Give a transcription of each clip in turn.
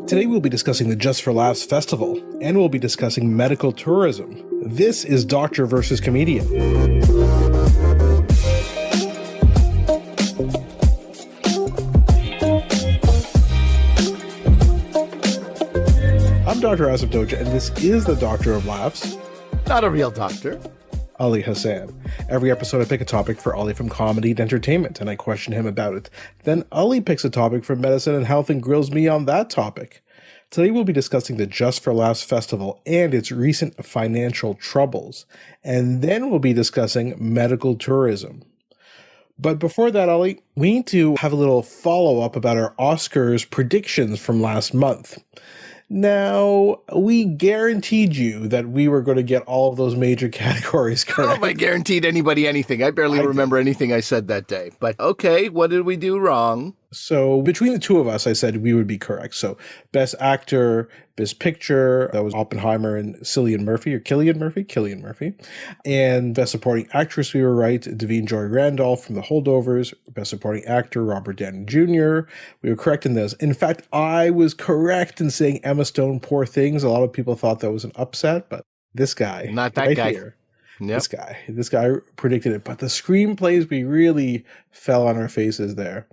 Today we'll be discussing the Just for Laughs Festival, and we'll be discussing medical tourism. This is Doctor versus Comedian. I'm Dr. Asif Doja, and this is the Doctor of Laughs. Not a real doctor. Ali Hassan. Every episode I pick a topic for Ali from comedy to entertainment, and I question him about it. Then Ali picks a topic from medicine and health and grills me on that topic. Today we'll be discussing the Just for Laughs Festival and its recent financial troubles. And then we'll be discussing medical tourism. But before that, Ali, we need to have a little follow-up about our Oscars predictions from last month. Now, we guaranteed you that we were going to get all of those major categories correct. I guaranteed anybody anything. I barely remember anything I said that day. But okay, what did we do wrong? So between the two of us, I said we would be correct. So Best Actor, Best Picture, that was Oppenheimer and Cillian Murphy. And Best Supporting Actress, we were right, Davine Joy Randolph from The Holdovers. Best Supporting Actor, Robert Downey Jr. We were correct in those. In fact, I was correct in saying Emma Stone, Poor Things. A lot of people thought that was an upset, but this guy. Not that guy. Here, yep. This guy predicted it. But the screenplays, we really fell on our faces there.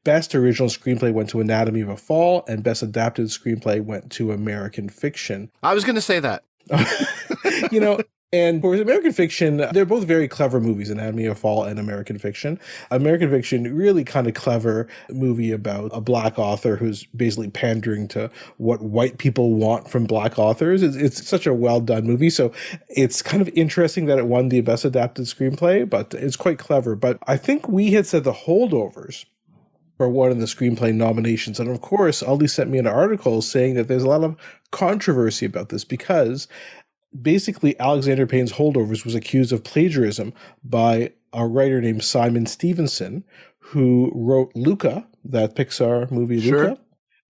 Best Original Screenplay went to Anatomy of a Fall, and Best Adapted Screenplay went to American Fiction. I was going to say that. And for American Fiction, they're both very clever movies, Anatomy of a Fall and American Fiction. American Fiction, really kind of clever movie about a black author who's basically pandering to what white people want from black authors. It's such a well-done movie, so it's kind of interesting that it won the Best Adapted Screenplay, but it's quite clever. But I think we had said The Holdovers for one of the screenplay nominations. And of course, Ali sent me an article saying that there's a lot of controversy about this because basically Alexander Payne's Holdovers was accused of plagiarism by a writer named Simon Stevenson, who wrote Luca, that Pixar movie Luca.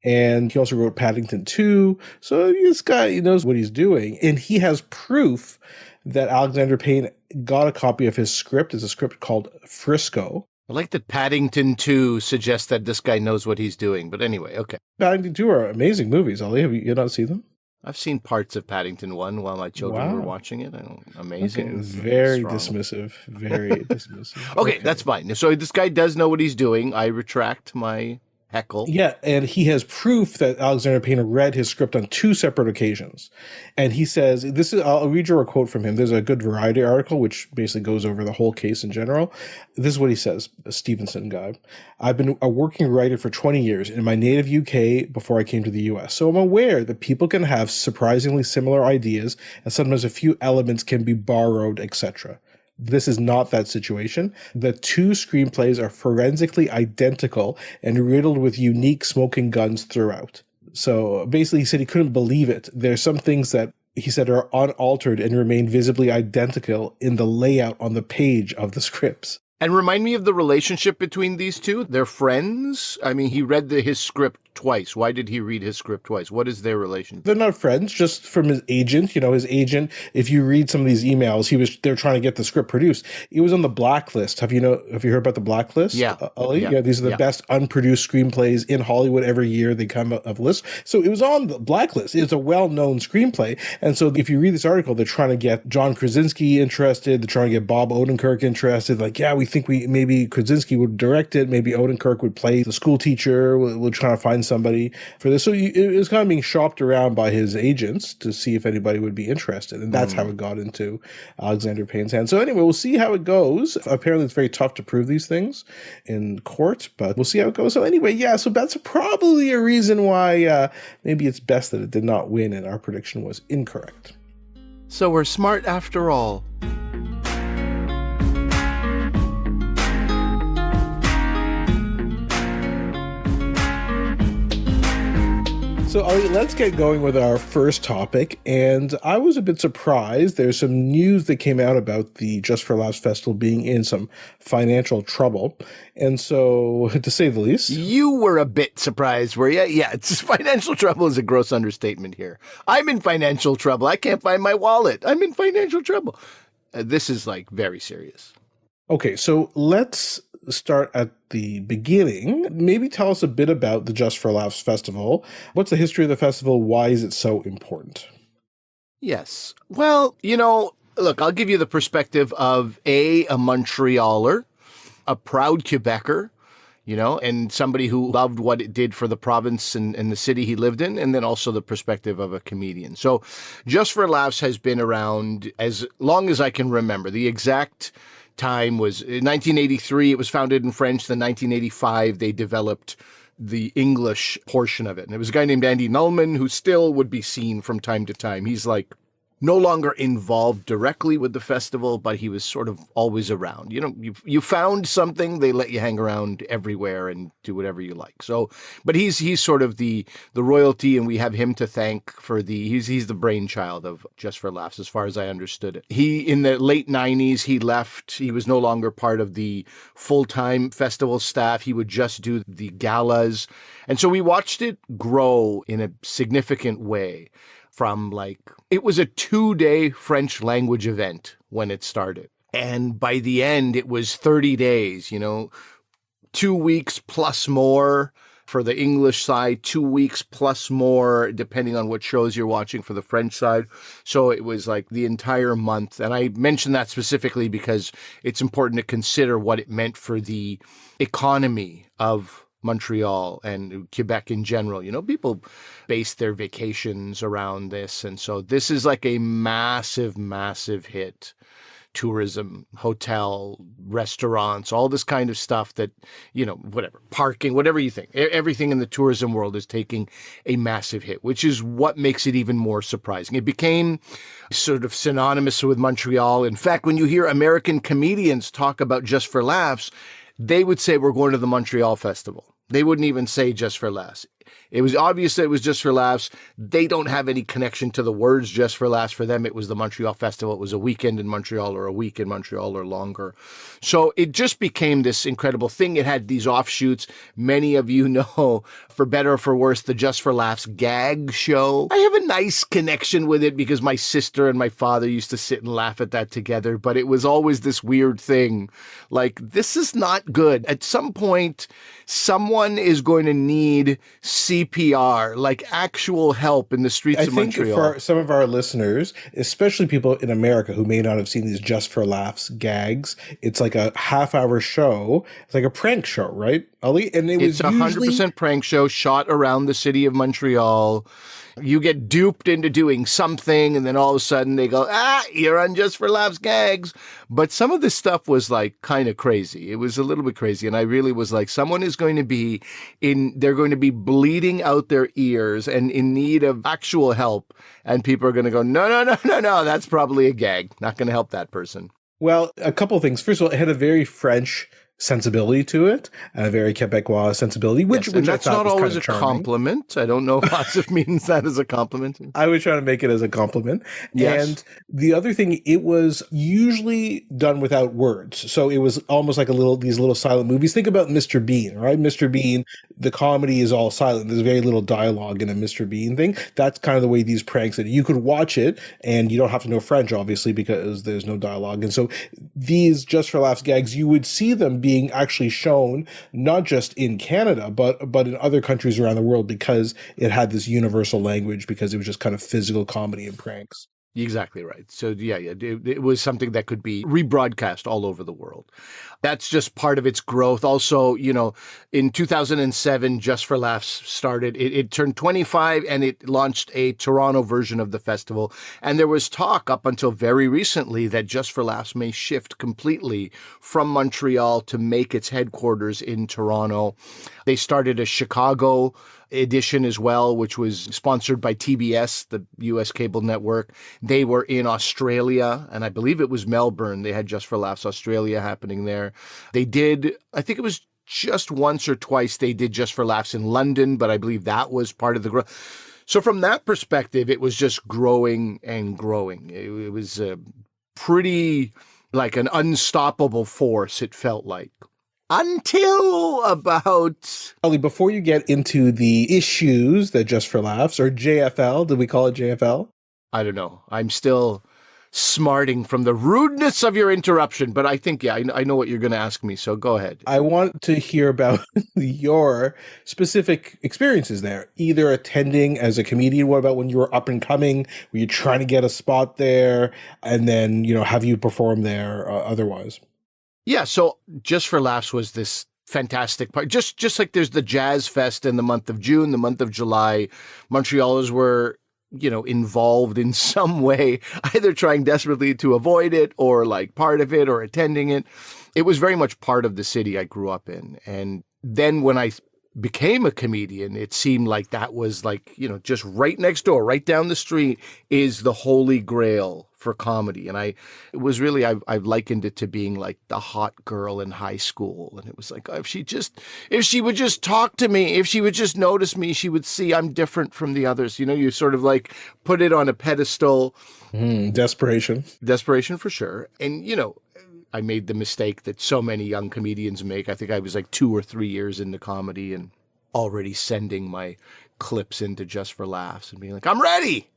And he also wrote Paddington 2. So this guy knows what he's doing. And he has proof that Alexander Payne got a copy of his script. It's a script called Frisco. I like that Paddington 2 suggests that this guy knows what he's doing. But anyway, okay. Paddington 2 are amazing movies, Ali. Have you not seen them? I've seen parts of Paddington 1 while my children were watching it. Amazing. Okay. Very dismissive. Very dismissive. Okay, that's fine. So this guy does know what he's doing. I retract my heckle. Yeah, and he has proof that Alexander Payne read his script on two separate occasions. And he says, I'll read you a quote from him. There's a good Variety article, which basically goes over the whole case in general. This is what he says, a Stevenson guy. I've been a working writer for 20 years in my native UK before I came to the US. So I'm aware that people can have surprisingly similar ideas, and sometimes a few elements can be borrowed, etc. This is not that situation. The two screenplays are forensically identical and riddled with unique smoking guns throughout. So basically, he said he couldn't believe it. There's some things that he said are unaltered and remain visibly identical in the layout on the page of the scripts. And remind me of the relationship between these two. They're friends? I mean, he read his script twice. Why did he read his script twice? What is their relationship? They're not friends, just from his agent. His agent, if you read some of these emails, they're trying to get the script produced. It was on the blacklist. Have you heard about the blacklist? Yeah. Ali? Yeah, these are the best unproduced screenplays in Hollywood every year. They come up of lists. So it was on the blacklist. It's a well-known screenplay. And so if you read this article, they're trying to get John Krasinski interested. They're trying to get Bob Odenkirk interested. Like, yeah, we think maybe Krasinski would direct it. Maybe Odenkirk would play the school teacher. We'll try to find somebody for this. So it was kind of being shopped around by his agents to see if anybody would be interested. And that's how it got into Alexander Payne's hands. So anyway, we'll see how it goes. Apparently it's very tough to prove these things in court, but we'll see how it goes. So anyway, yeah, so that's probably a reason why maybe it's best that it did not win and our prediction was incorrect. So we're smart after all. So let's get going with our first topic. And I was a bit surprised. There's some news that came out about the Just for Laughs Festival being in some financial trouble. And so, to say the least. You were a bit surprised, were you? Yeah, financial trouble is a gross understatement here. I'm in financial trouble. I can't find my wallet. I'm in financial trouble. This is very serious. Okay, so let's start at the beginning. Maybe tell us a bit about the Just for Laughs festival. What's the history of the festival? Why is it so important? Yes. Well, look, I'll give you the perspective of a Montrealer, a proud Quebecer, and somebody who loved what it did for the province and the city he lived in, and then also the perspective of a comedian. So Just for Laughs has been around as long as I can remember. The exact time was in 1983. It was founded in French. Then 1985, they developed the English portion of it. And it was a guy named Andy Nullman who still would be seen from time to time. He's like no longer involved directly with the festival, but he was sort of always around. You found something, they let you hang around everywhere and do whatever you like. So, but he's sort of the royalty, and we have him to thank for he's the brainchild of Just for Laughs, as far as I understood it. He, in the late 90s, he left. He was no longer part of the full-time festival staff. He would just do the galas. And so we watched it grow in a significant way. From it was a 2-day French language event when it started. And by the end, it was 30 days, 2 weeks plus more for the English side, 2 weeks plus more, depending on what shows you're watching for the French side. So it was like the entire month. And I mention that specifically because it's important to consider what it meant for the economy of Montreal and Quebec in general. People base their vacations around this. And so this is like a massive, massive hit. Tourism, hotel, restaurants, all this kind of stuff that, whatever, parking, whatever you think. Everything in the tourism world is taking a massive hit, which is what makes it even more surprising. It became sort of synonymous with Montreal. In fact, when you hear American comedians talk about Just for Laughs, they would say, we're going to the Montreal Festival. They wouldn't even say Just for Laughs. It was obvious that it was Just for Laughs. They don't have any connection to the words Just for Laughs. For them, it was the Montreal Festival. It was a weekend in Montreal or a week in Montreal or longer. So it just became this incredible thing. It had these offshoots. Many of you know, for better or for worse, the Just for Laughs gag show. I have a nice connection with it because my sister and my father used to sit and laugh at that together. But it was always this weird thing. Like, this is not good. At some point, someone is going to need CPR, like actual help in the streets of Montreal. I think for some of our listeners, especially people in America who may not have seen these Just for Laughs gags, it's like a half-hour show. It's like a prank show, right, Ali? And it's 100% prank show shot around the city of Montreal. You get duped into doing something, and then all of a sudden they go, you're on Just for Laughs gags. But some of this stuff was like kind of crazy. It was a little bit crazy. And I really was like, someone is going to be they're going to be bleeding out their ears and in need of actual help. And people are going to go, no, that's probably a gag. Not going to help that person. Well, a couple of things. First of all, it had a very French sensibility to it, a very Quebecois sensibility, which that's I thought not was always kind of a compliment. I don't know if Asif means that as a compliment. I was trying to make it as a compliment. Yes. And the other thing, it was usually done without words. So it was almost like these little silent movies. Think about Mr. Bean, right? Mr. Bean, the comedy is all silent. There's very little dialogue in a Mr. Bean thing. That's kind of the way these pranks are. You could watch it and you don't have to know French, obviously, because there's no dialogue. And so these Just for Laughs gags, you would see them being actually shown not just in Canada, but in other countries around the world because it had this universal language, because it was just kind of physical comedy and pranks. Exactly right. So it was something that could be rebroadcast all over the world. That's just part of its growth. Also, in 2007, Just for Laughs started. It turned 25 and it launched a Toronto version of the festival. And there was talk up until very recently that Just for Laughs may shift completely from Montreal to make its headquarters in Toronto. They started a Chicago edition as well, which was sponsored by TBS, the US cable network. They were in Australia, and I believe it was Melbourne. They had Just for Laughs Australia happening there. They did, I think it was just once or twice, they did Just for Laughs in London, but I believe that was part of the growth. So from that perspective, it was just growing and growing. It was pretty like an unstoppable force, it felt like. Until about... Ali, before you get into the issues that Just for Laughs, or JFL, did we call it JFL? I don't know. I'm still smarting from the rudeness of your interruption. But I think, yeah, I know what you're going to ask me. So go ahead. I want to hear about your specific experiences there, either attending as a comedian. What about when you were up and coming? Were you trying to get a spot there? And then, have you performed there otherwise? Yeah. So Just for Laughs was this fantastic part. Just like there's the Jazz Fest in the month of June, the month of July, Montrealers were, involved in some way, either trying desperately to avoid it or like part of it or attending it. It was very much part of the city I grew up in. And then when I became a comedian, it seemed like that was like, just right next door, right down the street is the holy grail for comedy. And it was really, I've likened it to being like the hot girl in high school. And it was like, if she would just talk to me, if she would just notice me, she would see I'm different from the others. You sort of like put it on a pedestal. Desperation For sure. And, I made the mistake that so many young comedians make. I think I was like 2 or 3 years into comedy and already sending my clips into Just for Laughs and being like, I'm ready.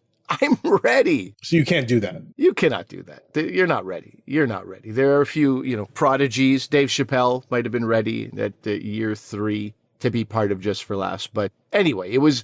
So you can't do that. You cannot do that. You're not ready. There are a few, prodigies. Dave Chappelle might have been ready at year 3 to be part of Just for Laughs. But anyway, it was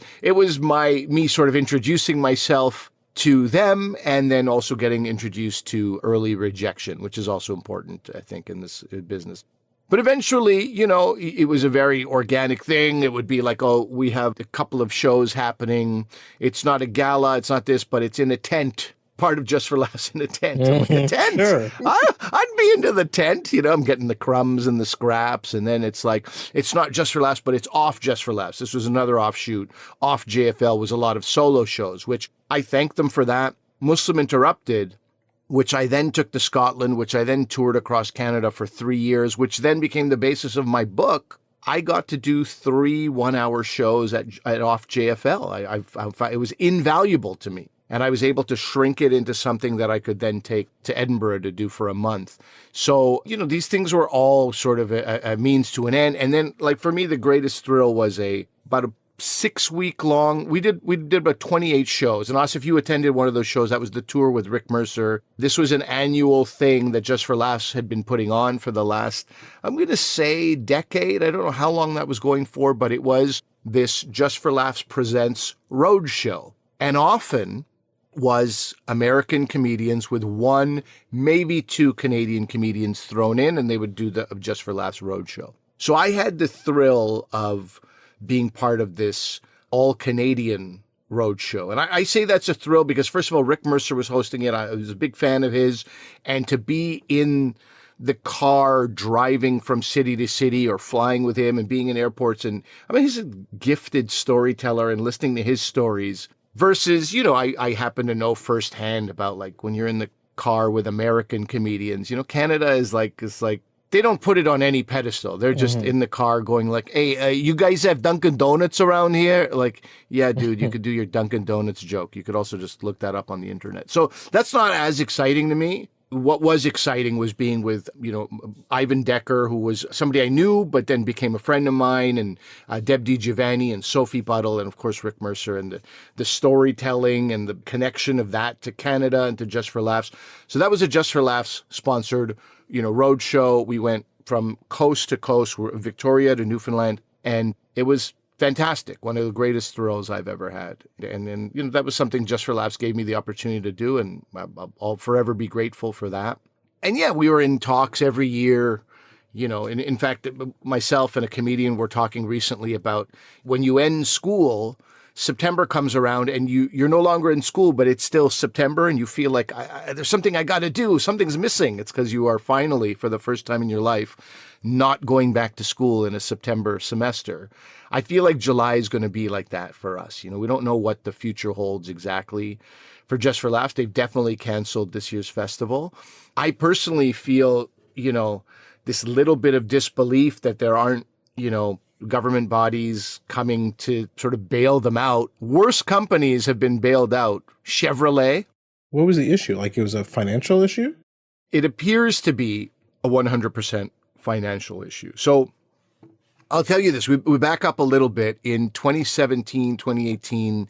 me sort of introducing myself to them and then also getting introduced to early rejection, which is also important, I think, in this business. But eventually, it was a very organic thing. It would be like, oh, we have a couple of shows happening. It's not a gala. It's not this, but it's in a tent. Part of Just for Laughs in a tent. I'm like, a tent? Sure. I'd be into the tent. I'm getting the crumbs and the scraps. And then it's like, it's not Just for Laughs, but it's off Just for Laughs. This was another offshoot. Off JFL was a lot of solo shows, which I thank them for that. Muslim Interrupted, which I then took to Scotland, which I then toured across Canada for 3 years, which then became the basis of my book. I got to do 3 one-hour shows at Off JFL. It was invaluable to me. And I was able to shrink it into something that I could then take to Edinburgh to do for a month. So, these things were all sort of a means to an end. And then, like, for me, the greatest thrill was about a 6-week long, we did about 28 shows. And Asif, you attended one of those shows. That was the tour with Rick Mercer. This was an annual thing that Just for Laughs had been putting on for the last, I'm going to say, decade. I don't know how long that was going for, but it was this Just for Laughs Presents road show. And often was American comedians with 1, maybe 2 Canadian comedians thrown in, and they would do the Just for Laughs roadshow. So I had the thrill of being part of this all-Canadian roadshow. And I say that's a thrill because, first of all, Rick Mercer was hosting it. I was a big fan of his. And to be in the car driving from city to city or flying with him and being in airports. And I mean, he's a gifted storyteller, and listening to his stories versus, I happen to know firsthand about like when you're in the car with American comedians, Canada is like, they don't put it on any pedestal. They're just in the car going like, hey, you guys have Dunkin' Donuts around here? Like, yeah, dude, you could do your Dunkin' Donuts joke. You could also just look that up on the internet. So that's not as exciting to me. What was exciting was being with, Ivan Decker, who was somebody I knew, but then became a friend of mine, and Deb DiGiovanni and Sophie Buttle, and of course, Rick Mercer, and the storytelling and the connection of that to Canada and to Just for Laughs. So that was a Just for Laughs sponsored, road show. We went from coast to coast, Victoria to Newfoundland, and it was fantastic. One of the greatest thrills I've ever had. And then, that was something Just for Laughs gave me the opportunity to do, and I'll forever be grateful for that. And yeah, we were in talks every year, and in fact, myself and a comedian were talking recently about when you end school, September comes around and you're no longer in school, but it's still September and you feel like there's something I got to do. Something's missing. It's because you are finally, for the first time in your life, not going back to school in a September semester. I feel like July is going to be like that for us. We don't know what the future holds exactly. For Just for Laughs, they've definitely canceled this year's festival. I personally feel, this little bit of disbelief that there aren't, government bodies coming to sort of bail them out. Worse companies have been bailed out. Chevrolet. What was the issue? Like it was a financial issue? It appears to be a 100% financial issue. So I'll tell you this. We back up a little bit. In 2017, 2018,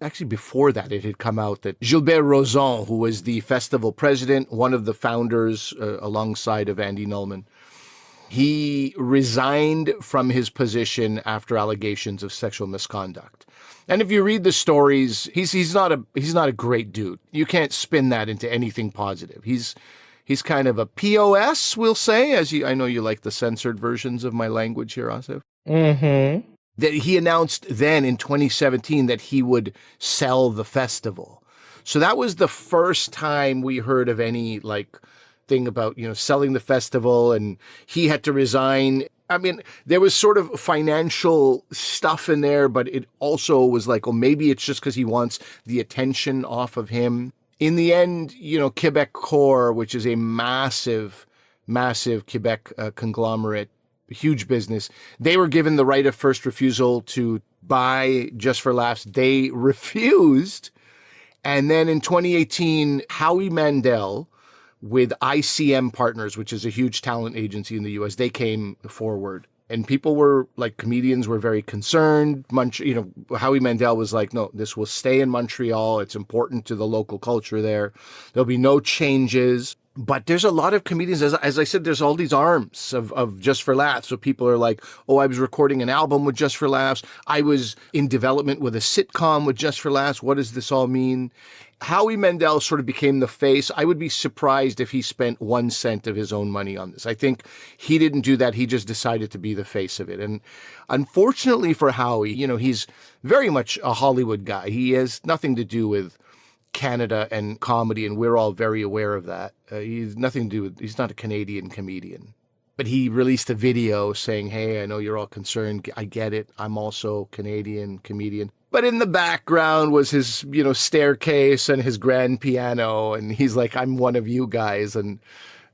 actually before that, it had come out that Gilbert Rozon, who was the festival president, one of the founders alongside of Andy Nullman, he resigned from his position after allegations of sexual misconduct. And if you read the stories, he's not a great dude. You can't spin that into anything positive. He's kind of a POS, we'll say, I know you like the censored versions of my language here, Asif. Mm-hmm. That he announced then in 2017 that he would sell the festival. So that was the first time we heard of any thing about, selling the festival, and he had to resign. I mean, there was sort of financial stuff in there, but it also was like, oh, maybe it's just because he wants the attention off of him. In the end, Quebecor, which is a massive, massive Quebec conglomerate, huge business, they were given the right of first refusal to buy Just for Laughs. They refused. And then in 2018, Howie Mandel, with ICM Partners, which is a huge talent agency in the US, they came forward. And people were comedians were very concerned. Howie Mandel was like, no, this will stay in Montreal. It's important to the local culture there. There'll be no changes. But there's a lot of comedians, as I said, there's all these arms of Just for Laughs. So people are like, oh, I was recording an album with Just for Laughs. I was in development with a sitcom with Just for Laughs. What does this all mean? Howie Mandel sort of became the face. I would be surprised if he spent 1 cent of his own money on this. I think he didn't do that. He just decided to be the face of it. And unfortunately for Howie, he's very much a Hollywood guy. He has nothing to do with Canada and comedy, and we're all very aware of that. He's not a Canadian comedian. But he released a video saying, hey, I know you're all concerned. I get it. I'm also Canadian comedian. But in the background was his, staircase and his grand piano. And he's like, I'm one of you guys. And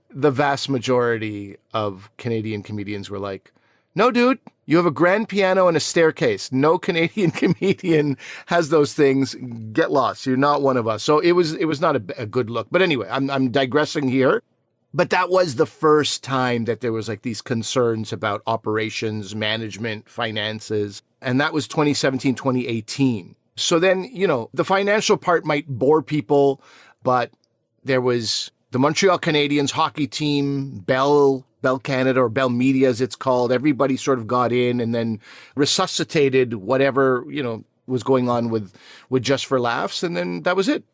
the vast majority of Canadian comedians were like, no, dude, you have a grand piano and a staircase. No Canadian comedian has those things. Get lost. You're not one of us. So it was not a good look. But anyway, I'm digressing here. But that was the first time that there was these concerns about operations, management, finances. And that was 2017, 2018. So then, the financial part might bore people, but there was the Montreal Canadiens hockey team, Bell Canada, or Bell Media as it's called. Everybody sort of got in and then resuscitated whatever, was going on with Just for Laughs. And then that was it.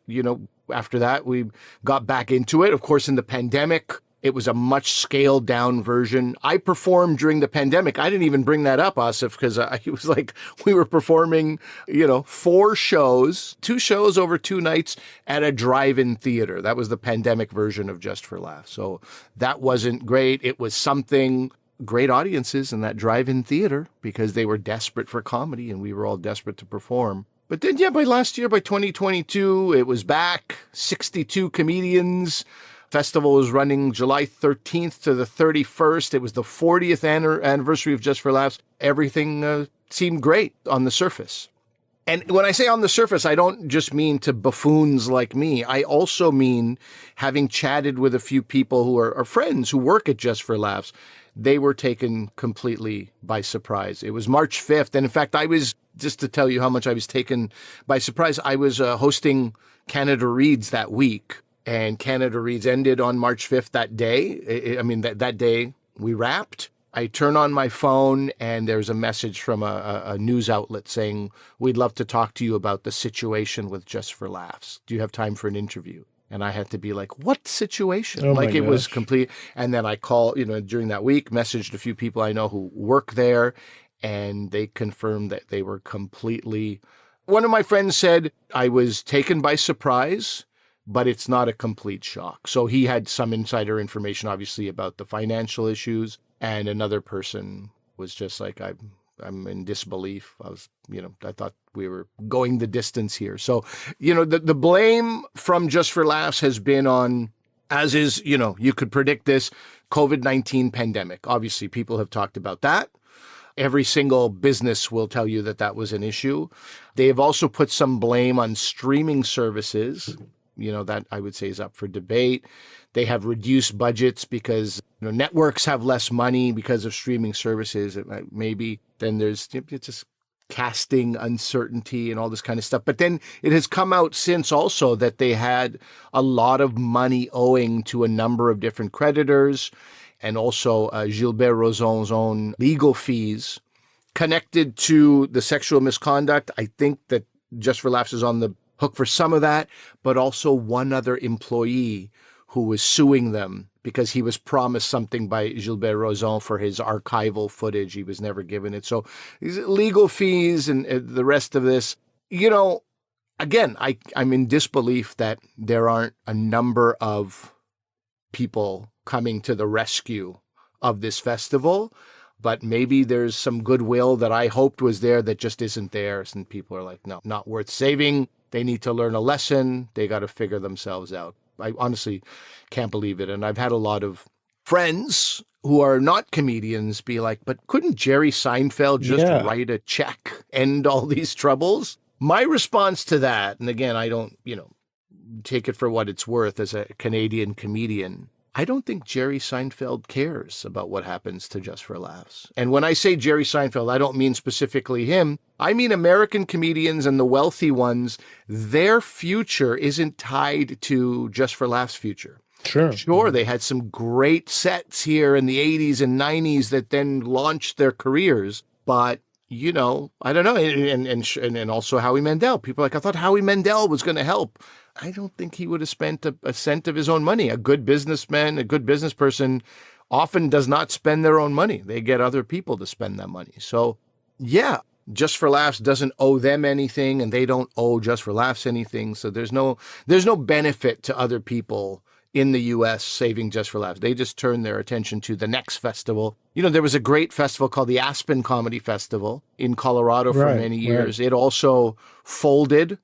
After that, we got back into it. Of course, in the pandemic, it was a much scaled down version. I performed during the pandemic. I didn't even bring that up, Asif, because it was we were performing, 4 shows, 2 shows over 2 nights at a drive-in theater. That was the pandemic version of Just for Laughs. So that wasn't great. It was something. Great audiences in that drive-in theater because they were desperate for comedy and we were all desperate to perform. But then, by last year, by 2022, it was back. 62 comedians. Festival was running July 13th to the 31st. It was the 40th anniversary of Just for Laughs. Everything seemed great on the surface. And when I say on the surface, I don't just mean to buffoons like me. I also mean having chatted with a few people who are friends who work at Just for Laughs. They were taken completely by surprise. It was March 5th. And in fact, just to tell you how much I was taken by surprise, I was hosting Canada Reads that week. And Canada Reads ended on March 5th that day. That day we wrapped. I turn on my phone and there's a message from a news outlet saying, we'd love to talk to you about the situation with Just for Laughs. Do you have time for an interview? And I had to be like, what situation? Oh it was complete. And then I called, during that week, messaged a few people I know who work there, and they confirmed that they were completely. One of my friends said, I was taken by surprise, but it's not a complete shock. So he had some insider information, obviously, about the financial issues. And another person was just like, I'm in disbelief. I thought we were going the distance here. So, the blame from Just for Laughs has been on, as is, you could predict this, COVID-19 pandemic. Obviously, people have talked about that. Every single business will tell you that was an issue. They have also put some blame on streaming services. that I would say is up for debate. They have reduced budgets because networks have less money because of streaming services. Maybe then there's just casting uncertainty and all this kind of stuff. But then it has come out since also that they had a lot of money owing to a number of different creditors, and also Gilbert Rozon's own legal fees connected to the sexual misconduct. I think that Just for Laughs is on the hook for some of that, but also one other employee who was suing them because he was promised something by Gilbert Rozon for his archival footage. He was never given it. So these legal fees and the rest of this, again, I'm in disbelief that there aren't a number of people coming to the rescue of this festival. But maybe there's some goodwill that I hoped was there that just isn't there. And people are like, no, not worth saving. They need to learn a lesson. They got to figure themselves out. I honestly can't believe it. And I've had a lot of friends who are not comedians be like, but couldn't Jerry Seinfeld just write a check, end all these troubles? My response to that, and again, I don't, take it for what it's worth as a Canadian comedian, I don't think Jerry Seinfeld cares about what happens to Just for Laughs. And when I say Jerry Seinfeld, I don't mean specifically him. I mean American comedians and the wealthy ones. Their future isn't tied to Just for Laughs' future. Sure, they had some great sets here in the 80s and 90s that then launched their careers. But, I don't know. And also Howie Mandel. People are like, I thought Howie Mandel was going to help. I don't think he would have spent a cent of his own money. A good businessman, a good business person often does not spend their own money. They get other people to spend that money. So, yeah, Just for Laughs doesn't owe them anything, and they don't owe Just for Laughs anything. So there's no benefit to other people in the U.S. saving Just for Laughs. They just turn their attention to the next festival. There was a great festival called the Aspen Comedy Festival in Colorado for many years. It also folded.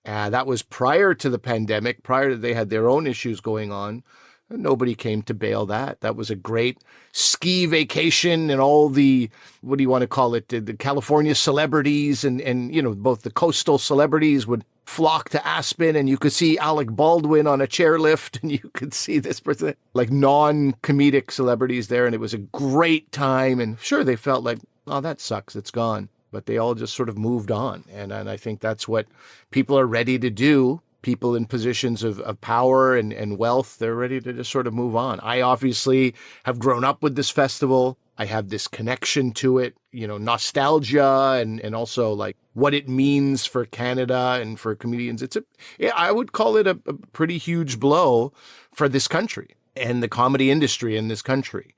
That was prior to the pandemic, prior to they had their own issues going on. Nobody came to bail that. That was a great ski vacation, and all the, what do you want to call it, the California celebrities and both the coastal celebrities would flock to Aspen, and you could see Alec Baldwin on a chairlift, and you could see this person, like non-comedic celebrities there, and it was a great time. And sure, they felt like, oh, that sucks, it's gone. But they all just sort of moved on. And I think that's what people are ready to do. People in positions of power and wealth, they're ready to just sort of move on. I obviously have grown up with this festival. I have this connection to it, nostalgia and also like what it means for Canada and for comedians. I would call it a pretty huge blow for this country and the comedy industry in this country.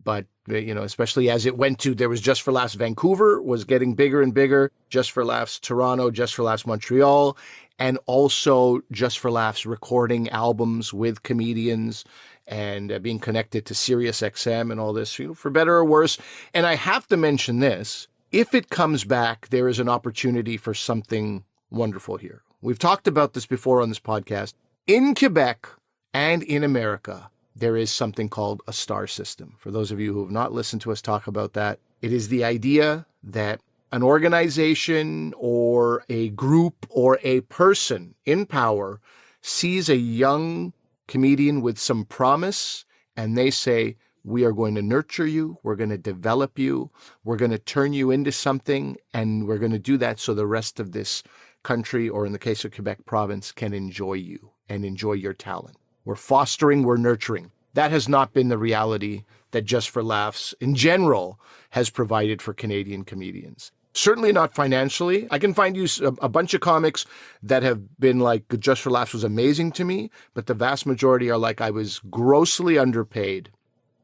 But, especially as it went to, there was Just for Laughs Vancouver was getting bigger and bigger, Just for Laughs Toronto, Just for Laughs Montreal, and also Just for Laughs recording albums with comedians and being connected to Sirius XM and all this, for better or worse. And I have to mention this, if it comes back, there is an opportunity for something wonderful here. We've talked about this before on this podcast. In Quebec and in America, there is something called a star system. For those of you who have not listened to us talk about that, it is the idea that an organization or a group or a person in power sees a young comedian with some promise, and they say, we are going to nurture you, we're going to develop you, we're going to turn you into something, and we're going to do that so the rest of this country, or in the case of Quebec province, can enjoy you and enjoy your talent. We're fostering, we're nurturing. That has not been the reality that Just for Laughs in general has provided for Canadian comedians. Certainly not financially. I can find you a bunch of comics that have been like, Just for Laughs was amazing to me, but the vast majority are like, I was grossly underpaid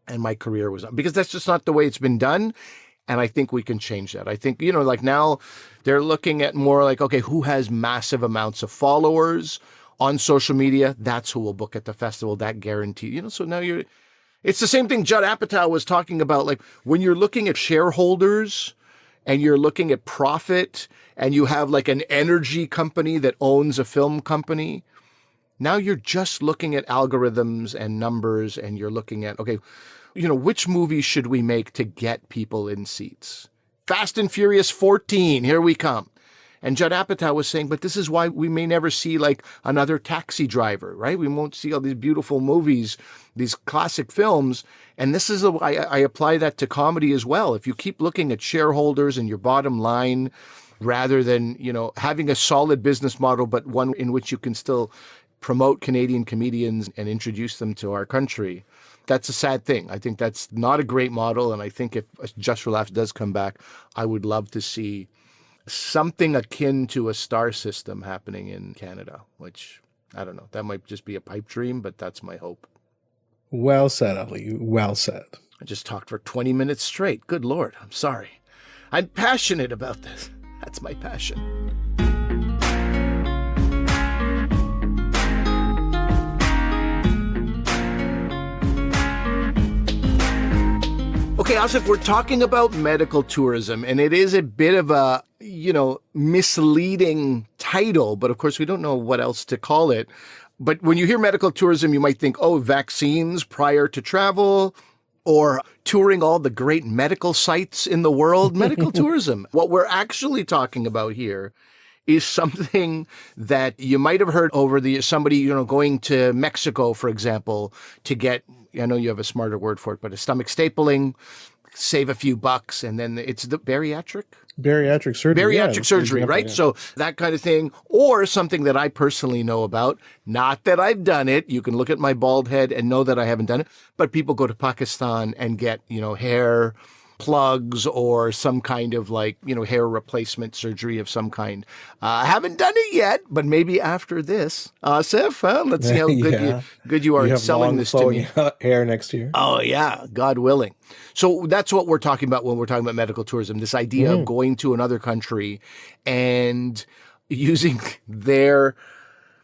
and my career was on. Because that's just not the way it's been done. And I think we can change that. I think, like now they're looking at more like, okay, who has massive amounts of followers on social media? That's who will book at the festival. That guarantee, so now it's the same thing Judd Apatow was talking about. Like when you're looking at shareholders and you're looking at profit and you have like an energy company that owns a film company, now you're just looking at algorithms and numbers and you're looking at, okay, which movies should we make to get people in seats? Fast and Furious 14, here we come. And Judd Apatow was saying, but this is why we may never see like another Taxi Driver, right? We won't see all these beautiful movies, these classic films. And this is, I apply that to comedy as well. If you keep looking at shareholders and your bottom line, rather than, having a solid business model, but one in which you can still promote Canadian comedians and introduce them to our country, that's a sad thing. I think that's not a great model. And I think if Just for Laughs does come back, I would love to see something akin to a star system happening in Canada, which, I don't know, that might just be a pipe dream, but that's my hope. Well said, Ali. Well said. I just talked for 20 minutes straight. Good Lord. I'm sorry. I'm passionate about this. That's my passion. Okay, Asif, we're talking about medical tourism, and it is a bit of a, misleading title, but of course we don't know what else to call it. But when you hear medical tourism, you might think, vaccines prior to travel, or touring all the great medical sites in the world. Medical tourism. What we're actually talking about here is something that you might have heard over somebody, going to Mexico, for example, to get, I know you have a smarter word for it, but a stomach stapling, save a few bucks, and then it's the bariatric surgery. Bariatric surgery, right? Yeah. So that kind of thing, or something that I personally know about, not that I've done it. You can look at my bald head and know that I haven't done it, but people go to Pakistan and get, hair plugs or some kind of hair replacement surgery of some kind. I haven't done it yet, but maybe after this, Asif, let's see how good you are at selling this to me. Hair next year. Oh yeah, God willing. So that's what we're talking about when we're talking about medical tourism, this idea of going to another country and using their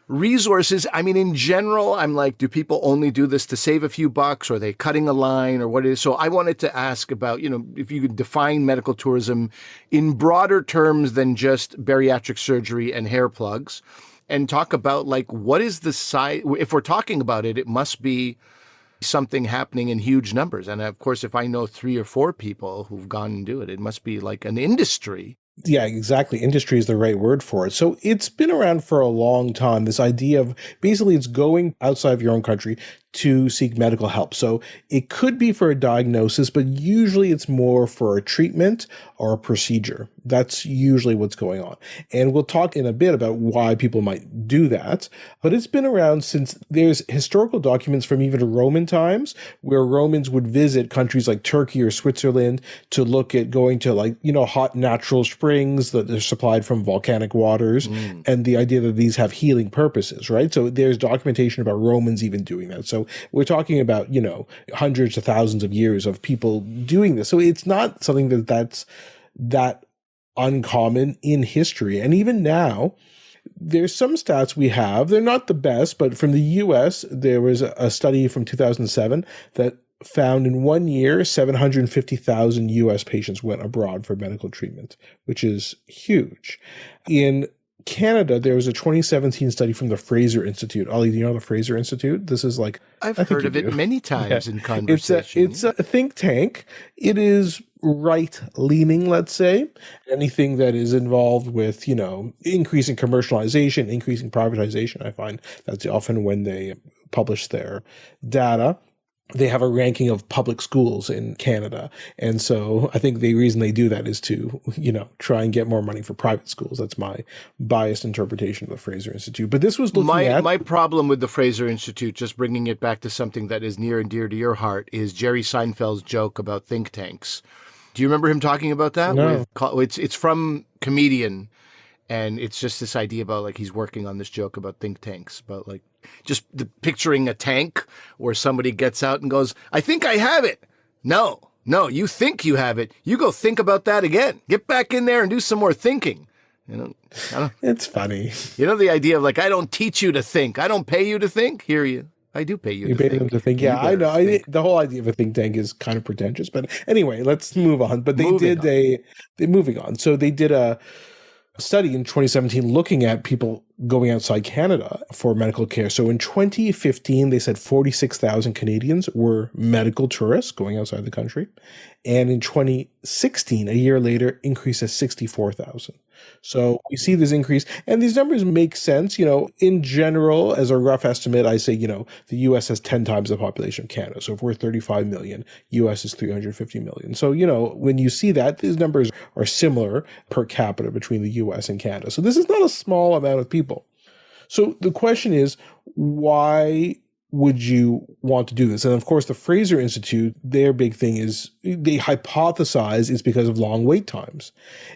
resources. I mean, in general, I'm like, do people only do this to save a few bucks, or are they cutting a line, or what it is? So I wanted to ask about, if you could define medical tourism in broader terms than just bariatric surgery and hair plugs, and talk about what is the size? If we're talking about it, it must be something happening in huge numbers. And of course, if I know 3 or 4 people who've gone and do it, it must be like an industry. Yeah, exactly. Industry is the right word for it. So it's been around for a long time, this idea of basically it's going outside of your own country to seek medical help. So it could be for a diagnosis, but usually it's more for a treatment or a procedure. That's usually what's going on. And we'll talk in a bit about why people might do that. But it's been around since there's historical documents from even Roman times where Romans would visit countries like Turkey or Switzerland to look at going to hot natural springs that are supplied from volcanic waters, and the idea that these have healing purposes, right? So there's documentation about Romans even doing that. So we're talking about, hundreds of thousands of years of people doing this. So it's not something that's that uncommon in history. And even now, there's some stats we have. They're not the best, but from the US, there was a study from 2007 that found in 1 year, 750,000 US patients went abroad for medical treatment, which is huge. In Canada, there was a 2017 study from the Fraser Institute. Ali, do you know the Fraser Institute? This is I've heard of it many times in conversation. It's a think tank. It is right-leaning, let's say. Anything that is involved with, increasing commercialization, increasing privatization, I find that's often when they publish their data. They have a ranking of public schools in Canada. And so I think the reason they do that is to, try and get more money for private schools. That's my biased interpretation of the Fraser Institute. But this was looking at... My problem with the Fraser Institute, just bringing it back to something that is near and dear to your heart, is Jerry Seinfeld's joke about think tanks. Do you remember him talking about that? No. It's from Comedian. And it's just this idea about he's working on this joke about think tanks, about just picturing a tank where somebody gets out and goes, I think I have it. No, you think you have it. You go think about that again. Get back in there and do some more thinking. It's funny. The idea of I don't teach you to think. I don't pay you to think. Hear you. I do pay you to think. You pay them to think. Yeah, I know. The whole idea of a think tank is kind of pretentious. But anyway, let's move on. But moving on. So they did a study in 2017 looking at people going outside Canada for medical care. So in 2015, they said 46,000 Canadians were medical tourists going outside the country. And in 2016, a year later, increased to 64,000. So we see this increase, and these numbers make sense. In general, as a rough estimate, I say, the US has 10 times the population of Canada. So if we're 35 million, US is 350 million. So, when you see that, these numbers are similar per capita between the US and Canada. So this is not a small amount of people. So the question is, why would you want to do this? And of course, the Fraser Institute, their big thing is they hypothesize it's because of long wait times.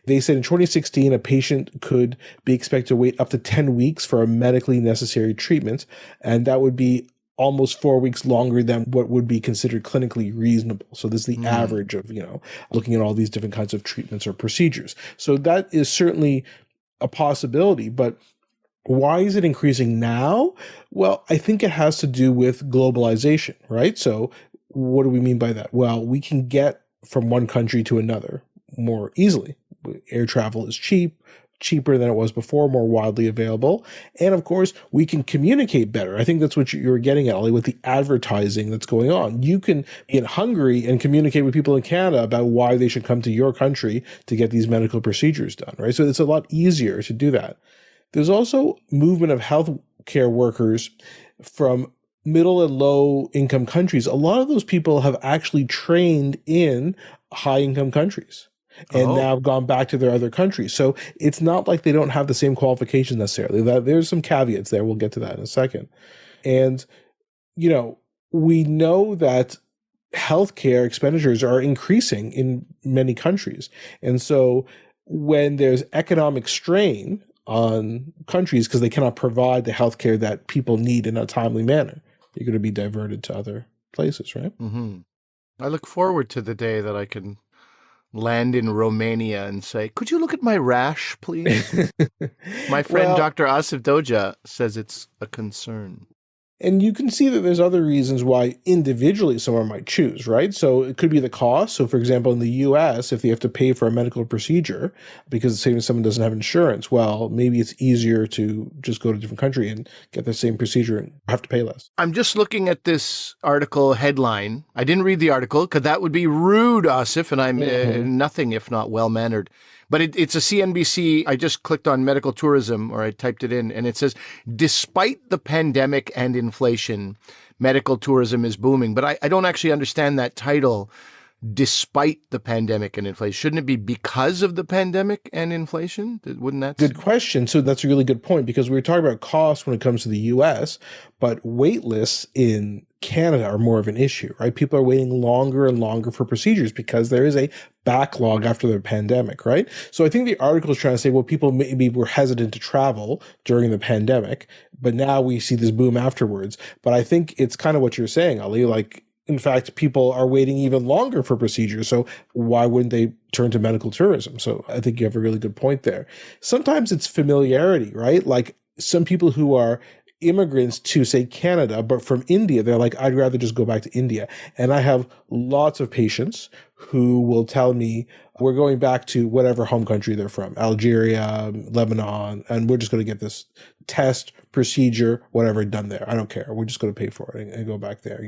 They said in 2016, a patient could be expected to wait up to 10 weeks for a medically necessary treatment, and that would be almost 4 weeks longer than what would be considered clinically reasonable. So this is the average of, looking at all these different kinds of treatments or procedures. So that is certainly a possibility, but why is it increasing now? Well, I think it has to do with globalization, right? So what do we mean by that? Well, we can get from one country to another more easily. Air travel is cheaper than it was before, more widely available. And of course, we can communicate better. I think that's what you're getting at, Ollie, with the advertising that's going on. You can be in Hungary and communicate with people in Canada about why they should come to your country to get these medical procedures done, right? So it's a lot easier to do that. There's also movement of healthcare workers from middle and low income countries. A lot of those people have actually trained in high income countries and now have gone back to their other countries. So it's not like they don't have the same qualifications necessarily. There's some caveats there. We'll get to that in a second. And, we know that healthcare expenditures are increasing in many countries. And so when there's economic strain on countries because they cannot provide the healthcare that people need in a timely manner, you're going to be diverted to other places, right? Mm-hmm. I look forward to the day that I can land in Romania and say, could you look at my rash, please? My friend Dr. Asif Doja says it's a concern. And you can see that there's other reasons why individually someone might choose, right? So it could be the cost. So for example, in the US, if they have to pay for a medical procedure because say someone doesn't have insurance, well, maybe it's easier to just go to a different country and get the same procedure and have to pay less. I'm just looking at this article headline. I didn't read the article because that would be rude, Asif, and I'm nothing if not well-mannered. But it's a CNBC. I just clicked on medical tourism, or I typed it in, and it says, despite the pandemic and inflation, medical tourism is booming. But I don't actually understand that title, despite the pandemic and inflation. Shouldn't it be because of the pandemic and inflation? Wouldn't that? Good question. So that's a really good point because we were talking about costs when it comes to the US, but wait lists in Canada are more of an issue, right? People are waiting longer and longer for procedures because there is a backlog after the pandemic, right? So I think the article is trying to say, well, people maybe were hesitant to travel during the pandemic, but now we see this boom afterwards. But I think it's kind of what you're saying, Ali, like, in fact, people are waiting even longer for procedures. So why wouldn't they turn to medical tourism? So I think you have a really good point there. Sometimes it's familiarity, right? Like some people who are immigrants to, say, Canada, but from India, they're like, I'd rather just go back to India. And I have lots of patients who will tell me, we're going back to whatever home country they're from, Algeria, Lebanon, and we're just going to get this test, procedure, whatever done there. I don't care. We're just going to pay for it and go back there,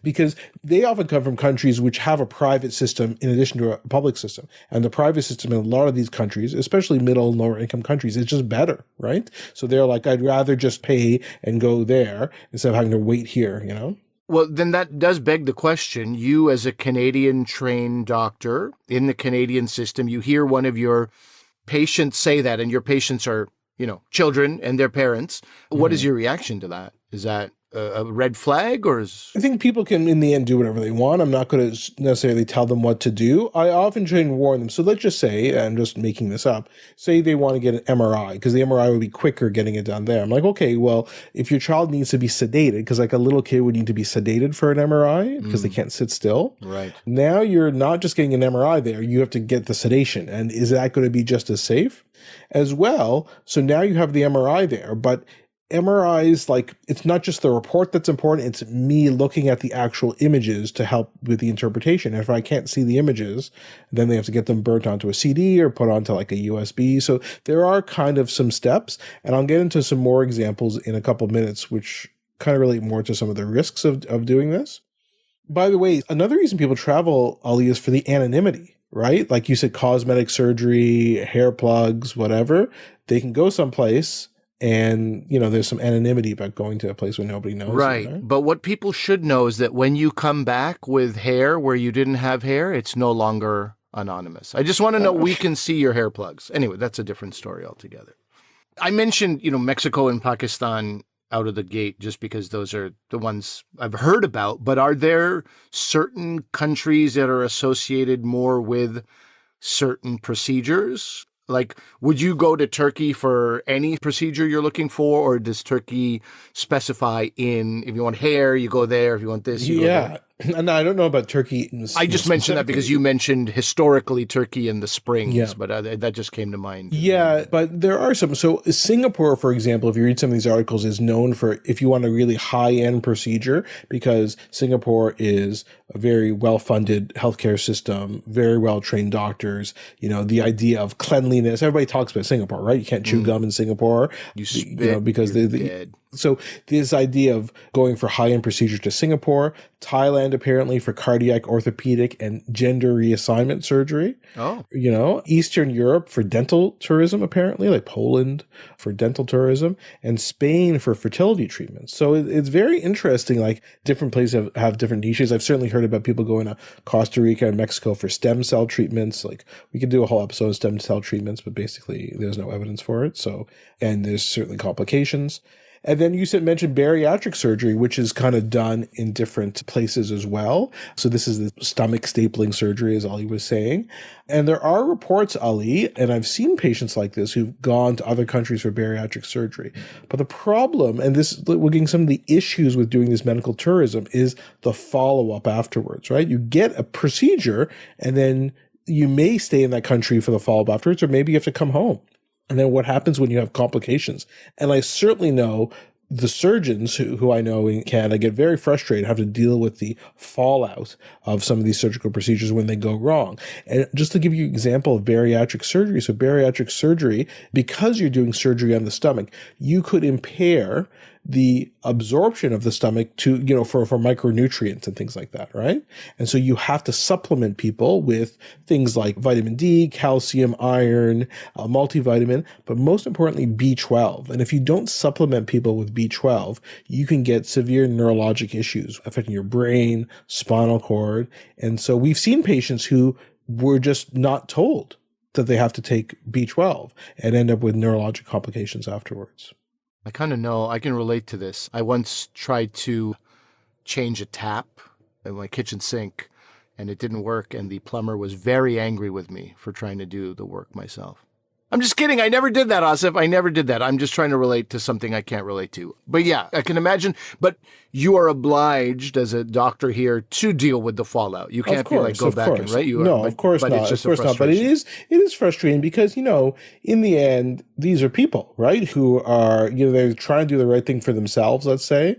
because they often come from countries which have a private system in addition to a public system. And the private system in a lot of these countries, especially middle and lower income countries, is just better, right? So they're like, I'd rather just pay and go there instead of having to wait here, Well, then that does beg the question. You, as a Canadian-trained doctor in the Canadian system, you hear one of your patients say that, and your patients are, children and their parents. What is your reaction to that? Is that a red flag, or is... I think people can, in the end, do whatever they want. I'm not going to necessarily tell them what to do. I often try and warn them. So let's just say, and I'm just making this up, say they want to get an MRI, because the MRI would be quicker getting it done there. I'm like, okay, well, if your child needs to be sedated, because like a little kid would need to be sedated for an MRI, because they can't sit still. Right. Now you're not just getting an MRI there, you have to get the sedation. And is that going to be just as safe as well? So now you have the MRI there, but MRIs, like, it's not just the report that's important, it's me looking at the actual images to help with the interpretation. And if I can't see the images, then they have to get them burnt onto a CD or put onto like a USB. So there are kind of some steps, and I'll get into some more examples in a couple minutes, which kind of relate more to some of the risks of doing this. By the way, another reason people travel, Ali, is for the anonymity. right? Like you said, cosmetic surgery, hair plugs, whatever. They can go someplace and, there's some anonymity about going to a place where nobody knows you, Right. right? But what people should know is that when you come back with hair where you didn't have hair, it's no longer anonymous. I just want to know we can see your hair plugs. Anyway, that's a different story altogether. I mentioned, Mexico and Pakistan out of the gate just because those are the ones I've heard about. But are there certain countries that are associated more with certain procedures? Like, would you go to Turkey for any procedure you're looking for, or does Turkey specify if you want hair, you go there, if you want this, you go there? And I don't know about Turkey. I just mentioned that because you mentioned historically Turkey in the springs, but that just came to mind. Yeah, but there are some. So Singapore, for example, if you read some of these articles, is known for if you want a really high-end procedure, because Singapore is a very well-funded healthcare system, very well-trained doctors. The idea of cleanliness. Everybody talks about Singapore, right? You can't chew gum in Singapore. You spit, because you're they dead. So this idea of going for high-end procedures to Singapore, Thailand apparently for cardiac, orthopedic, and gender reassignment surgery. Oh. Eastern Europe for dental tourism apparently, like Poland for dental tourism, and Spain for fertility treatments. So it's very interesting, like different places have different niches. I've certainly heard about people going to Costa Rica and Mexico for stem cell treatments. Like we could do a whole episode of stem cell treatments, but basically there's no evidence for it. So, and there's certainly complications. And then you mentioned bariatric surgery, which is kind of done in different places as well. So this is the stomach stapling surgery, as Ali was saying. And there are reports, Ali, and I've seen patients like this who've gone to other countries for bariatric surgery. But the problem, and we're getting some of the issues with doing this medical tourism, is the follow-up afterwards, right? You get a procedure, and then you may stay in that country for the follow-up afterwards, or maybe you have to come home. And then what happens when you have complications? And I certainly know the surgeons who I know in Canada get very frustrated, have to deal with the fallout of some of these surgical procedures when they go wrong. And just to give you an example of bariatric surgery, so bariatric surgery, because you're doing surgery on the stomach, you could impair the absorption of the stomach to, for micronutrients and things like that, right? And so you have to supplement people with things like vitamin D, calcium, iron, multivitamin, but most importantly, B12. And if you don't supplement people with B12, you can get severe neurologic issues affecting your brain, spinal cord. And so we've seen patients who were just not told that they have to take B12 and end up with neurologic complications afterwards. I kind of know, I can relate to this. I once tried to change a tap in my kitchen sink and it didn't work, and the plumber was very angry with me for trying to do the work myself. I'm just kidding. I never did that, Asif. I never did that. I'm just trying to relate to something I can't relate to. But yeah, I can imagine. But you are obliged as a doctor here to deal with the fallout. You can't be like, go back and right. Of course not. It's just of course not. But it is frustrating because, in the end, these are people, right? Who are, they're trying to do the right thing for themselves, let's say.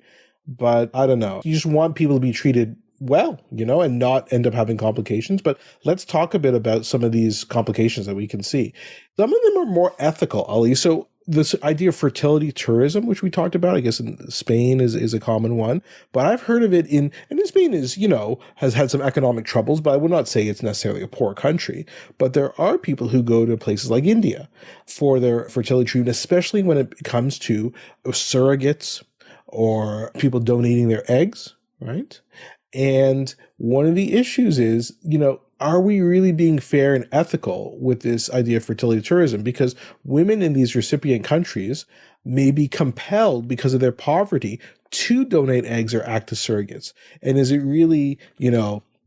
But I don't know. You just want people to be treated well, and not end up having complications. But let's talk a bit about some of these complications that we can see. Some of them are more ethical, Ali. So this idea of fertility tourism, which we talked about, I guess in Spain is a common one, but I've heard of it and Spain is, has had some economic troubles, but I would not say it's necessarily a poor country. But there are people who go to places like India for their fertility treatment, especially when it comes to surrogates or people donating their eggs, right? And one of the issues is, are we really being fair and ethical with this idea of fertility tourism? Because women in these recipient countries may be compelled because of their poverty to donate eggs or act as surrogates. And is it really,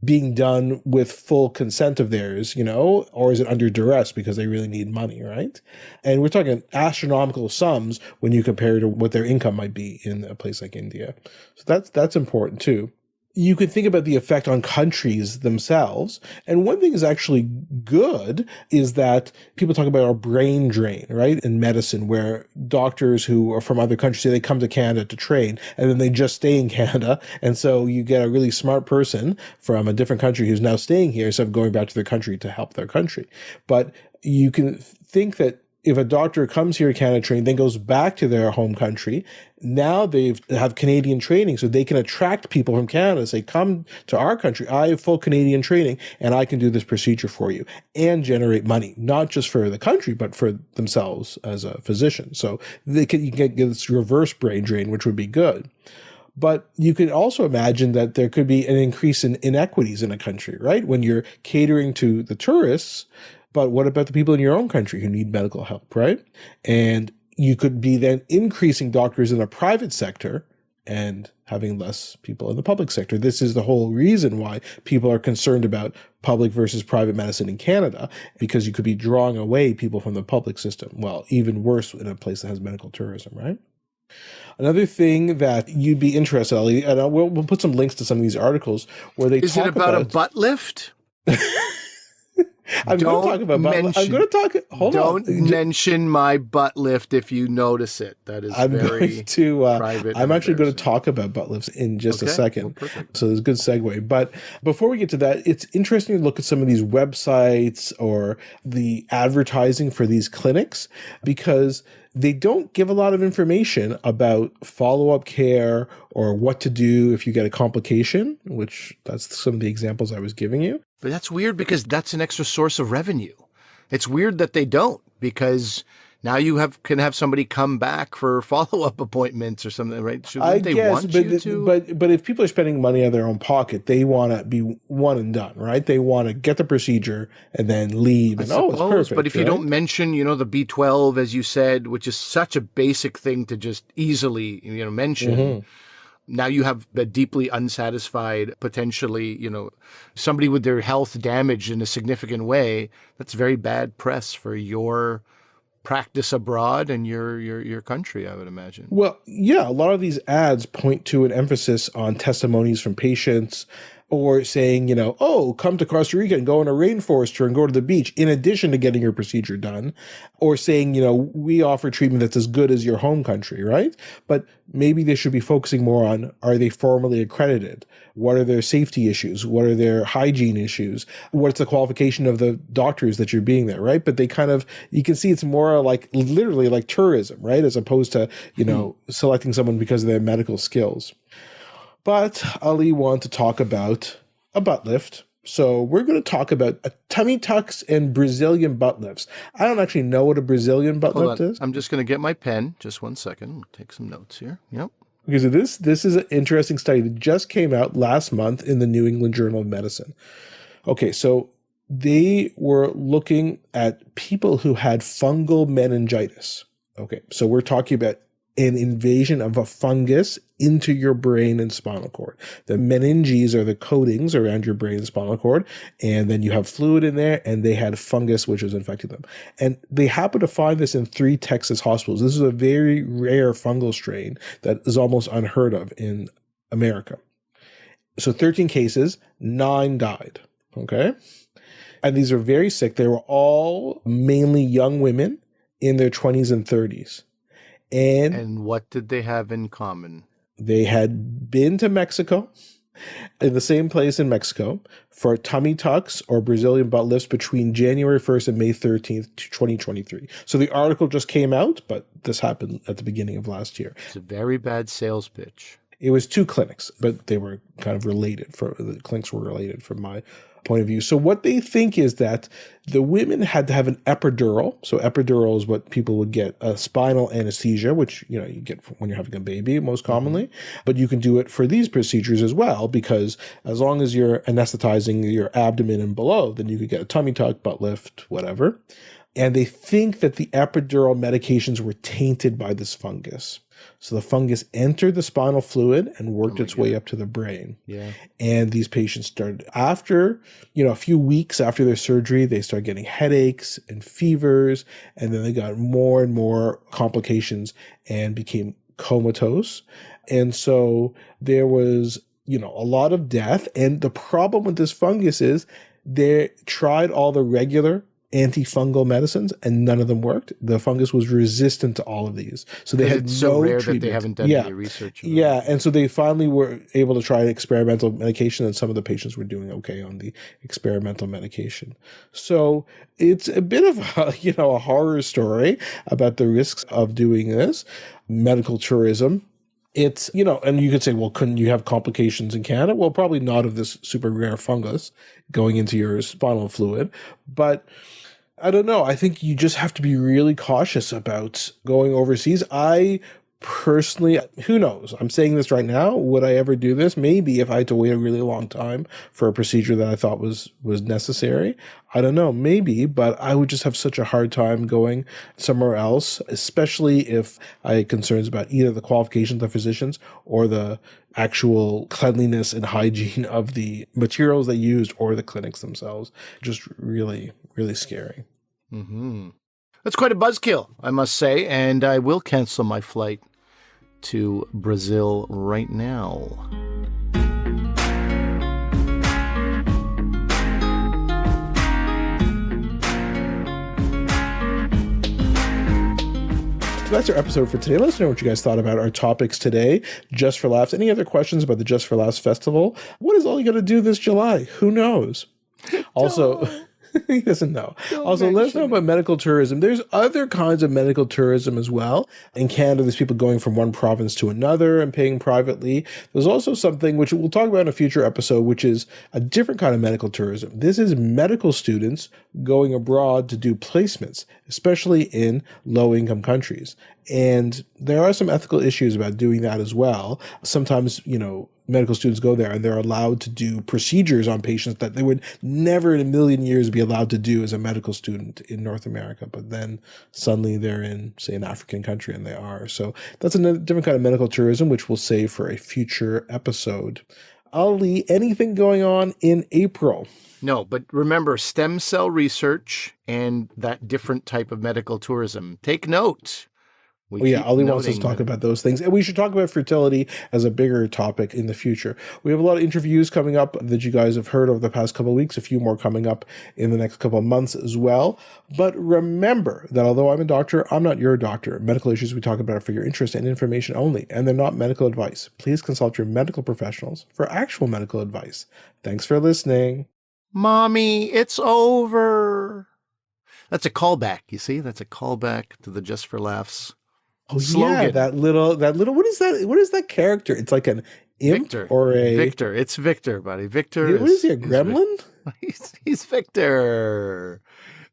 being done with full consent of theirs, or is it under duress because they really need money, right? And we're talking astronomical sums when you compare to what their income might be in a place like India. So that's important too. You could think about the effect on countries themselves. And one thing is actually good is that people talk about our brain drain, right? In medicine, where doctors who are from other countries say they come to Canada to train and then they just stay in Canada. And so you get a really smart person from a different country who's now staying here instead of going back to their country to help their country. But you can think that if a doctor comes here Canada trained, then goes back to their home country, now they have Canadian training, so they can attract people from Canada, say, come to our country. I have full Canadian training and I can do this procedure for you and generate money, not just for the country, but for themselves as a physician. So you can get this reverse brain drain, which would be good. But you could also imagine that there could be an increase in inequities in a country, right? When you're catering to the tourists, but what about the people in your own country who need medical help, right? And you could be then increasing doctors in the private sector and having less people in the public sector. This is the whole reason why people are concerned about public versus private medicine in Canada, because you could be drawing away people from the public system. Well, even worse in a place that has medical tourism, right? Another thing that you'd be interested, Ali, and we'll put some links to some of these articles where they Is talk it about a butt lift? I'm going to talk about butt lift. I'm going to talk. Hold on. Don't mention my butt lift if you notice it. That is very private. I'm actually going to talk about butt lifts in just a second. Well, perfect. So there's a good segue. But before we get to that, it's interesting to look at some of these websites or the advertising for these clinics, because they don't give a lot of information about follow-up care or what to do if you get a complication, which that's some of the examples I was giving you. But that's weird because that's an extra source of revenue. It's weird that they don't, because now you can have somebody come back for follow-up appointments or something, right? Shouldn't they want you to? But if people are spending money out of their own pocket, they want to be one and done, right? They want to get the procedure and then leave. And, it's perfect. But if you don't mention, the B12, as you said, which is such a basic thing to just easily, mention. Mm-hmm. Now you have a deeply unsatisfied, potentially, somebody with their health damaged in a significant way. That's very bad press for your practice abroad and your country, I would imagine. Well, yeah, a lot of these ads point to an emphasis on testimonies from patients, or saying, come to Costa Rica and go in a rainforest tour and go to the beach in addition to getting your procedure done, or saying, we offer treatment that's as good as your home country, right? But maybe they should be focusing more on, are they formally accredited? What are their safety issues? What are their hygiene issues? What's the qualification of the doctors that you're being there, right? But they you can see it's more like literally like tourism, right? As opposed to, selecting someone because of their medical skills. But Ali wanted to talk about a butt lift. So we're going to talk about tummy tucks and Brazilian butt lifts. I don't actually know what a Brazilian butt lift is. I'm just going to get my pen. Just 1 second. I'll take some notes here. Yep. Okay, so this is an interesting study that just came out last month in the New England Journal of Medicine. Okay, so they were looking at people who had fungal meningitis. Okay, so we're talking about an invasion of a fungus into your brain and spinal cord. The meninges are the coatings around your brain and spinal cord, and then you have fluid in there, and they had fungus which was infecting them. And they happened to find this in 3 Texas hospitals. This is a very rare fungal strain that is almost unheard of in America. So 13 cases, 9 died, okay? And these are very sick. They were all mainly young women in their 20s and 30s. And what did they have in common? They had been to Mexico, in the same place in Mexico, for tummy tucks or Brazilian butt lifts between January 1st and May 13th, 2023. So the article just came out, but this happened at the beginning of last year. It's a very bad sales pitch. It was 2 clinics, but they were kind of related. The clinics were related from my point of view. So what they think is that the women had to have an epidural. So epidural is what people would get, a spinal anesthesia, which you get when you're having a baby most commonly. But you can do it for these procedures as well, because as long as you're anesthetizing your abdomen and below, then you could get a tummy tuck, butt lift, whatever. And they think that the epidural medications were tainted by this fungus. So the fungus entered the spinal fluid and worked its way up to the brain. Yeah. And these patients started, after, a few weeks after their surgery, they started getting headaches and fevers. And then they got more and more complications and became comatose. And so there was, a lot of death. And the problem with this fungus is they tried all the regular antifungal medicines, and none of them worked. The fungus was resistant to all of these. So they had It's so no rare treatment. that they haven't done any research. Yeah. And so they finally were able to try experimental medication, and some of the patients were doing okay on the experimental medication. So it's a bit of a horror story about the risks of doing this. Medical tourism. It's, and you could say, well, couldn't you have complications in Canada? Well, probably not of this super rare fungus going into your spinal fluid, but I don't know. I think you just have to be really cautious about going overseas. I personally, who knows? I'm saying this right now. Would I ever do this? Maybe if I had to wait a really long time for a procedure that I thought was necessary. I don't know, maybe, but I would just have such a hard time going somewhere else, especially if I had concerns about either the qualifications of physicians or the actual cleanliness and hygiene of the materials they used or the clinics themselves. Just really, really scary. Mm-hmm. That's quite a buzzkill, I must say, and I will cancel my flight to Brazil right now. That's our episode for today. Let us know what you guys thought about our topics today. Just for Laughs. Any other questions about the Just for Laughs festival? What is all you got to do this July? Who knows? Also, he doesn't know. Also, let us know about medical tourism. There's other kinds of medical tourism as well. In Canada, there's people going from one province to another and paying privately. There's also something which we'll talk about in a future episode, which is a different kind of medical tourism. This is medical students going abroad to do placements, especially in low-income countries. And there are some ethical issues about doing that as well. Sometimes, medical students go there and they're allowed to do procedures on patients that they would never in a million years be allowed to do as a medical student in North America. But then suddenly they're in, say, an African country, and they are. So that's a different kind of medical tourism, which we'll save for a future episode. Ali, anything going on in April? No, but remember stem cell research and that different type of medical tourism. Take note. Ali wants us to talk about those things. And we should talk about fertility as a bigger topic in the future. We have a lot of interviews coming up that you guys have heard over the past couple of weeks, a few more coming up in the next couple of months as well. But remember that although I'm a doctor, I'm not your doctor. Medical issues we talk about are for your interest and information only, and they're not medical advice. Please consult your medical professionals for actual medical advice. Thanks for listening. Mommy, it's over. That's a callback, you see? That's a callback to the Just for Laughs slogan. Yeah, that little what is that character? It's like an imp Victor. or a Victor. It's Victor, buddy. Victor. What is he, a gremlin? He's Victor.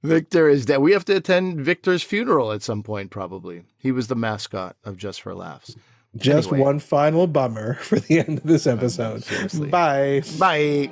Victor is dead. We have to attend Victor's funeral at some point, probably. He was the mascot of Just for Laughs. Just anyway. One final bummer for the end of this episode. Seriously. Bye. Bye.